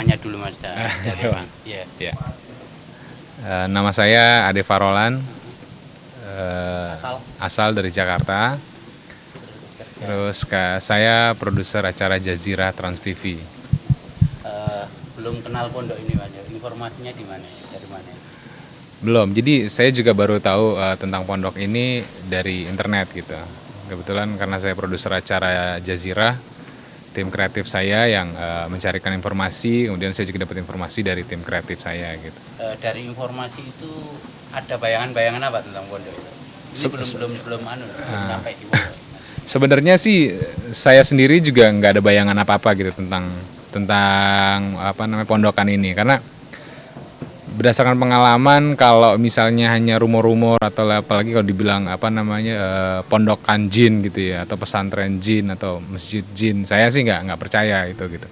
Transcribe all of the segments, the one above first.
namanya dulu Mas. Dari Bang. ya. Ya. Nama saya Ade Farolan, Asal asal dari Jakarta. Terus saya produser acara Jazirah Trans TV. belum kenal pondok ini Mas. Informasinya di mana? Dari mana? Belum, jadi saya juga baru tahu tentang pondok ini dari internet gitu. Kebetulan karena saya produser acara Jazirah, tim kreatif saya yang mencarikan informasi, kemudian saya juga dapat informasi dari tim kreatif saya gitu. Dari informasi itu ada bayangan-bayangan apa tentang pondok itu? Ini belum sampai di pondok. Sebenarnya sih saya sendiri juga nggak ada bayangan apa-apa gitu tentang apa namanya pondokan ini, karena berdasarkan pengalaman kalau misalnya hanya rumor-rumor atau apalagi kalau dibilang apa namanya pondokan jin gitu ya, atau pesantren jin atau masjid jin, saya sih nggak percaya itu gitu.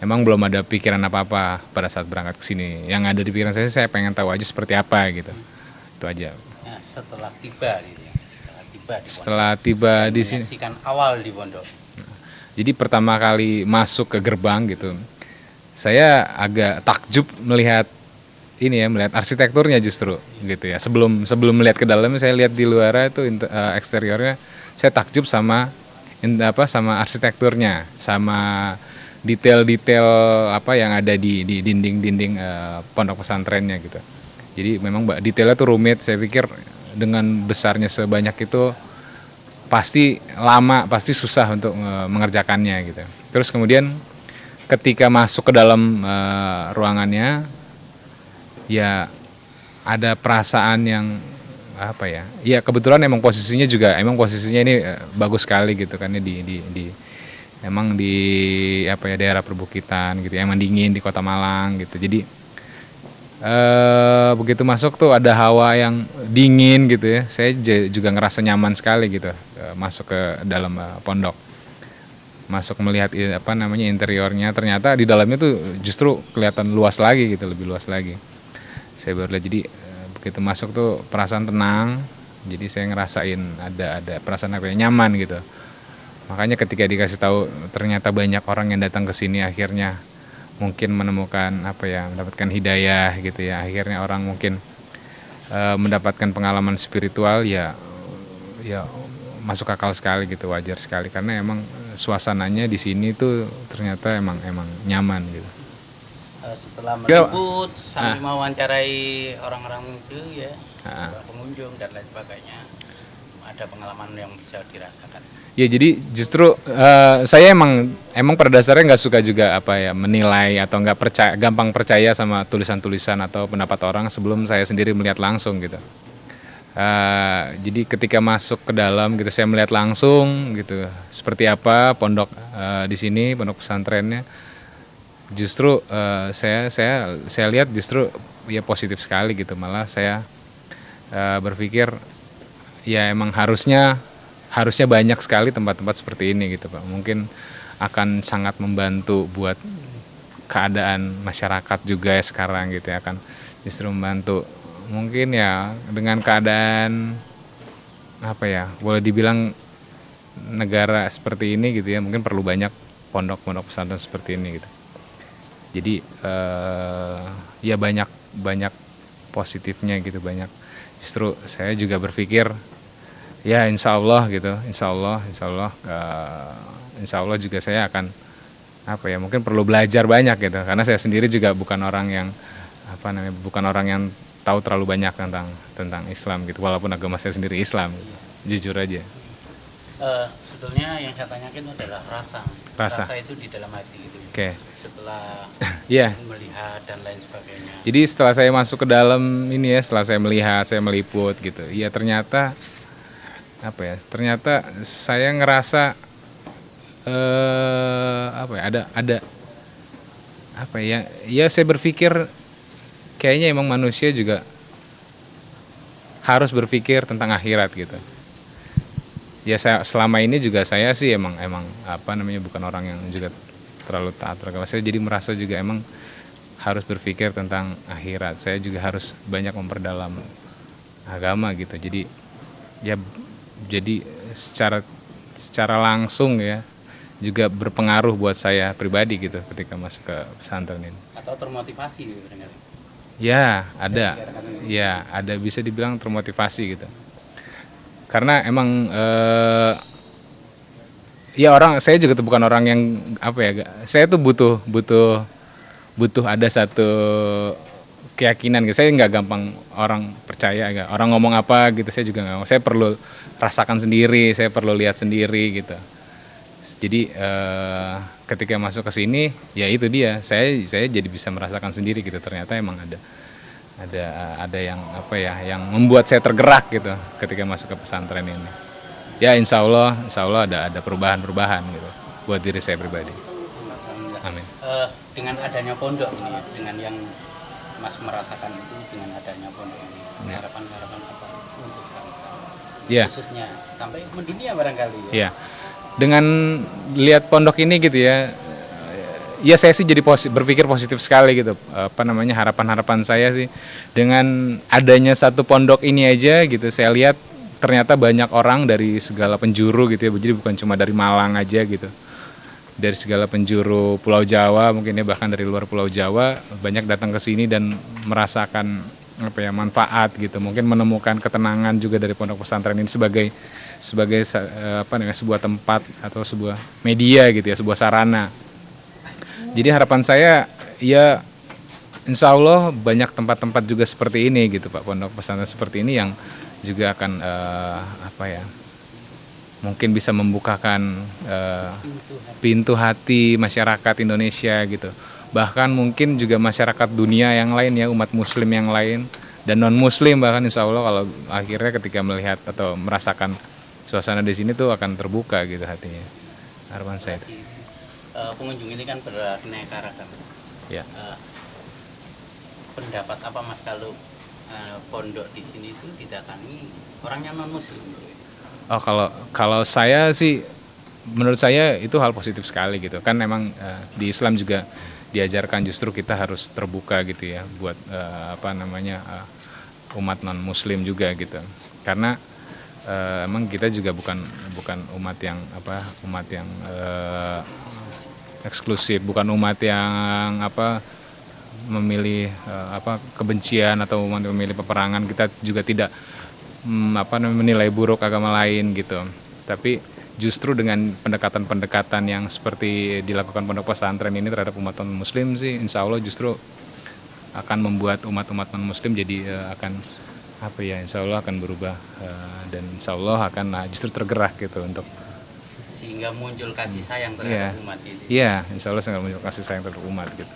Emang belum ada pikiran apa-apa pada saat berangkat ke sini. Yang ada di pikiran saya pengen tahu aja seperti apa gitu. Itu aja. Nah, setelah tiba Setelah tiba di sini, menyaksikan awal di pondok. jadi pertama kali masuk ke gerbang gitu, saya agak takjub melihat ini ya, melihat arsitekturnya justru gitu ya. Sebelum melihat ke dalam, saya lihat di luar itu eksteriornya, saya takjub sama sama arsitekturnya, sama detail-detail apa yang ada di dinding-dinding pondok pesantrennya gitu. Jadi memang detailnya tuh rumit. Saya pikir dengan besarnya sebanyak itu pasti lama, pasti susah untuk mengerjakannya gitu. Terus kemudian ketika masuk ke dalam ruangannya, ya ada perasaan yang apa ya? Ya kebetulan emang posisinya ini bagus sekali gitu kan ya, emang di apa ya, daerah perbukitan gitu, emang dingin di Kota Malang gitu. Jadi begitu masuk tuh ada hawa yang dingin gitu ya. Saya juga ngerasa nyaman sekali gitu masuk ke dalam pondok. Masuk melihat apa namanya interiornya, ternyata di dalamnya tuh justru kelihatan luas lagi gitu, lebih luas lagi. Saya baru lihat, jadi begitu masuk tuh perasaan tenang. Jadi saya ngerasain ada perasaan apa ya, nyaman gitu. Makanya ketika dikasih tahu ternyata banyak orang yang datang ke sini akhirnya mungkin menemukan apa ya, mendapatkan hidayah gitu ya. Akhirnya orang mungkin mendapatkan pengalaman spiritual, ya masuk akal sekali gitu, wajar sekali, karena emang suasananya di sini tuh ternyata emang nyaman gitu. Setelah meliput sambil mewawancarai orang-orang itu ya, pengunjung dan lain sebagainya, ada pengalaman yang bisa dirasakan. Ya jadi justru saya emang pada dasarnya nggak suka juga apa ya, menilai atau nggak percaya, gampang percaya sama tulisan-tulisan atau pendapat orang sebelum saya sendiri melihat langsung gitu. Jadi ketika masuk ke dalam gitu, saya melihat langsung gitu seperti apa pondok di sini, pondok pesantrennya. Justru saya lihat justru ya positif sekali gitu. Malah saya berpikir ya emang harusnya banyak sekali tempat-tempat seperti ini gitu Pak. Mungkin akan sangat membantu buat keadaan masyarakat juga ya sekarang gitu ya, akan justru membantu. Mungkin ya dengan keadaan apa ya, boleh dibilang negara seperti ini gitu ya, mungkin perlu banyak pondok-pondok pesantren seperti ini gitu. Jadi ya banyak positifnya gitu, banyak. Justru saya juga berpikir ya insya Allah gitu, insya Allah juga saya akan apa ya, mungkin perlu belajar banyak gitu, karena saya sendiri juga bukan orang yang tahu terlalu banyak tentang Islam gitu, walaupun agama saya sendiri Islam gitu. Jujur aja. Sebetulnya yang saya tanyakan adalah rasa itu di dalam hati gitu. Oke. Setelah melihat dan lain sebagainya. Jadi setelah saya masuk ke dalam ini ya, setelah saya melihat, saya meliput gitu, ya ternyata apa ya, ternyata saya ngerasa apa ya, ada apa ya, saya berpikir kayaknya emang manusia juga harus berpikir tentang akhirat gitu. Ya selama ini juga saya sih emang apa namanya, bukan orang yang juga terlalu taat beragama. Saya jadi merasa juga emang harus berpikir tentang akhirat. Saya juga harus banyak memperdalam agama gitu. Jadi secara langsung ya, juga berpengaruh buat saya pribadi gitu ketika masuk ke pesantren ini. Atau termotivasi barangkali. Ya, ada. Ya, ada, bisa dibilang termotivasi gitu. Karena emang ya saya juga tuh bukan orang yang apa ya, saya tuh butuh ada satu keyakinan gitu. Saya nggak gampang orang percaya, gak. Orang ngomong apa gitu saya juga nggak mau. Saya perlu rasakan sendiri, saya perlu lihat sendiri gitu. Jadi ketika masuk ke sini ya itu dia, saya jadi bisa merasakan sendiri gitu. Ternyata emang ada yang apa ya, yang membuat saya tergerak gitu ketika masuk ke pesantren ini. Ya insya Allah ada perubahan gitu buat diri saya pribadi. Amin. Dengan adanya pondok ini ya, dengan yang Mas merasakan itu, dengan adanya pondok ini, harapan-harapan apa untuk bangsa, khususnya sampai mendunia barangkali ya. Ya, dengan lihat pondok ini gitu ya, ya saya sih jadi berpikir positif sekali gitu. Apa namanya, harapan saya sih dengan adanya satu pondok ini aja gitu, saya lihat ternyata banyak orang dari segala penjuru gitu ya. Jadi bukan cuma dari Malang aja gitu. Dari segala penjuru Pulau Jawa, mungkin ya bahkan dari luar Pulau Jawa banyak datang ke sini dan merasakan apa ya, manfaat gitu. Mungkin menemukan ketenangan juga dari pondok pesantren ini sebagai apa namanya, sebuah tempat atau sebuah media gitu ya, sebuah sarana. Jadi harapan saya ya insya Allah banyak tempat-tempat juga seperti ini gitu Pak, pondok pesantren seperti ini yang juga akan apa ya, mungkin bisa membukakan pintu hati masyarakat Indonesia gitu. Bahkan mungkin juga masyarakat dunia yang lain ya, umat muslim yang lain dan non muslim bahkan insya Allah kalau akhirnya ketika melihat atau merasakan suasana di sini tuh akan terbuka gitu hatinya. Harapan saya itu. Pengunjung ini kan beraneka ragam. Ya. Pendapat apa Mas kalau pondok di sini itu didatangi orang yang non muslim? Oh, kalau saya sih, menurut saya itu hal positif sekali gitu. Kan memang di Islam juga diajarkan justru kita harus terbuka gitu ya buat apa namanya, umat non muslim juga gitu. Karena emang kita juga bukan umat yang apa, umat yang eksklusif, bukan umat yang apa memilih apa kebencian atau memilih peperangan. Kita juga tidak apa namanya, menilai buruk agama lain gitu. Tapi justru dengan pendekatan-pendekatan yang seperti dilakukan pondok pesantren ini terhadap umat non muslim sih insya Allah justru akan membuat umat-umat non muslim jadi akan apa ya, insya Allah akan berubah dan insya Allah akan justru tergerak gitu untuk sehingga muncul kasih sayang terhadap umat itu. Iya, insya Allah sehingga muncul kasih sayang terhadap umat gitu.